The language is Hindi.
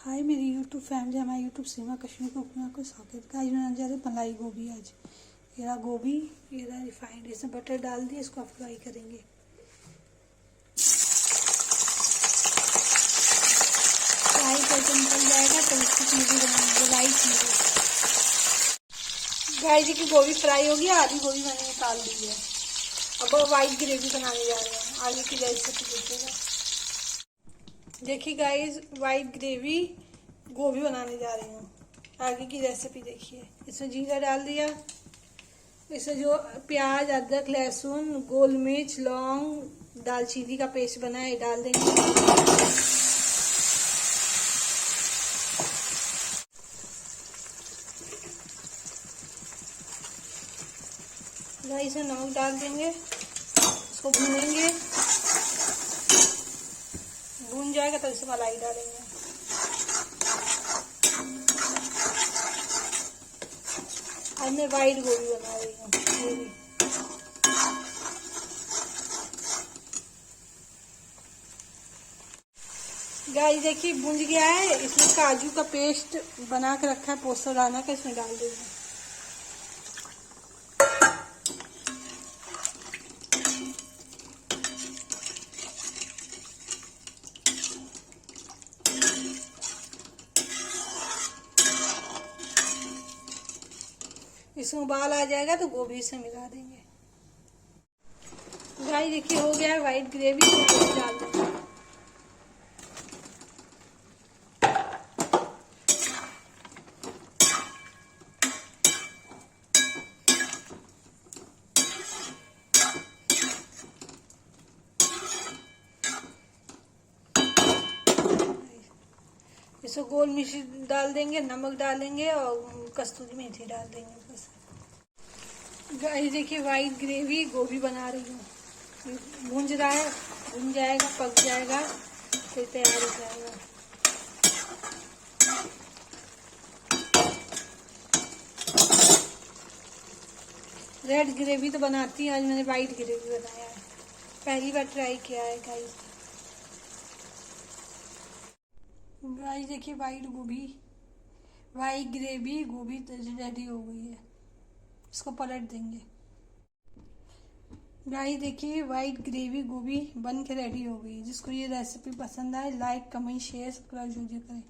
हाय मेरी यूट्यूब फैमिली, हमारे यूट्यूब सीमा कश्मीर कुकिंग को स्वागत का। आज बनाने जा रहे हैं मलाई गोभी। आज ये रहा गोभी, ये रहा रिफाइंड, इसमें बटर डाल दिए, इसको आप फ्राई करेंगे। फ्राई करके निकल जाएगा तो इसकी चीज़ें बनाएंगे, लाइट चीज़ें। गाय जी की गोभी फ्राई होगी, आधी गोभी मैंने निकाल दी है। अब वाइट ग्रेवी बनाने जा रहे हैं। आगे की रेसिपी देखिएगा। देखिए गाइस, वाइट ग्रेवी गोभी बनाने जा रही हूँ। आगे की रेसिपी देखिए। इसमें जीरा डाल दिया, इसमें जो प्याज, अदरक, लहसुन, गोल मिर्च, लौंग, दालचीनी का पेस्ट बना है डाल देंगे। इसमें नमक डाल देंगे, इसको भूनेंगे। भून जाएगा तो इसमें मलाई डालेंगे। आज मैं वाइट गोभी बना रही हूँ। गाइस देखिए, भुंज गया है। इसमें काजू का पेस्ट बना के रखा है, पोस्टर दाना का, इसमें डाल देंगे। इसमें उबाल आ जाएगा तो गोभी से मिला देंगे। गाइस देखिए, हो गया है वाइट ग्रेवी, डाल देंगे। इसको गोल मिर्च डाल देंगे, नमक डालेंगे और कस्तूरी मेथी डाल देंगे बस। गाइस देखिए, वाइट ग्रेवी गोभी बना रही हूँ। भूंज रहा है, भून जाएगा, पक जाएगा, फिर तैयार हो जाएगा। रेड ग्रेवी तो बनाती हूँ, आज मैंने वाइट ग्रेवी बनाया है। पहली बार ट्राई किया है गाइस। गाइस देखिए, वाइट ग्रेवी गोभी रेडी हो गई है। इसको पलट देंगे। गाइस देखिए, वाइट ग्रेवी गोभी बन के रेडी हो गई। जिसको ये रेसिपी पसंद आए, लाइक, कमेंट, शेयर, सब्सक्राइब जरूर करें।